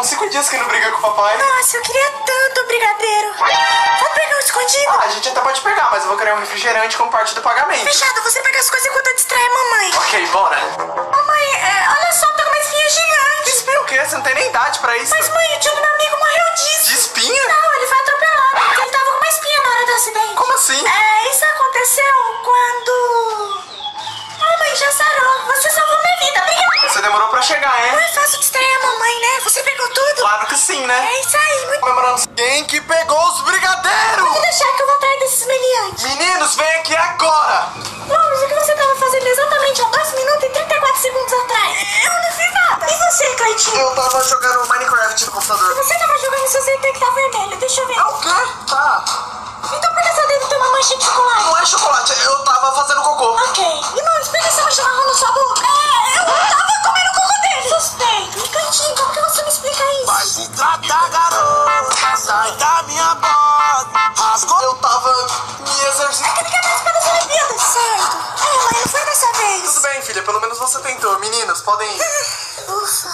uns 5 dias que não briga com o papai. Nossa, eu queria tanto brigadeiro. Vamos pegar o escondido? Ah, a gente até pode pegar, mas eu vou querer um refrigerante como parte do pagamento. Fechado, você pega as coisas enquanto eu distraio a mamãe. Ok, bora. Mamãe, olha só, tem uma espinha gigante. Espinha o quê? Você não tem nem idade pra isso. Mas mãe, o tio do meu amigo morreu disso. De espinha? Não, ele foi atropelado, mas ele tava com uma espinha na hora do acidente. Como assim? Isso aconteceu quando... Ah, mãe, já sarou. Você salvou minha vida, obrigada. Você demorou pra chegar, hein? Não é fácil distrair a mamãe, né? Você pegou tudo? Claro que sim, né? É isso aí, muito... Comemorando. Quem que pegou os brigadeiros? Pode deixar que eu vou atrás desses meliantes. Meninos, vem aqui agora. Vamos, o que você tava fazendo exatamente há 2 minutos e 34 segundos atrás? Eu não fiz nada. E você, Cleitinho? Eu tava jogando Minecraft no computador. Você tava jogando seu ZT que tá vermelho, deixa eu ver. É o quê? Tá. Então por que seu dedo tem uma mancha de chocolate? Não é chocolate, eu tava fazendo cocô. Ok. Irmão, explica esse macarrão na sua boca. Eu tava comendo o cocô dele. Suspeito. E Cleitinho, como que você me explica isso? Vai se tratar, garota, sai da minha porta. Rasgou. Eu tava me exercitando. Aquele que é participar das Olimpíadas. Certo. Mãe, não foi dessa vez. Tudo bem, filha, pelo menos você tentou. Meninos, podem ir. Ufa.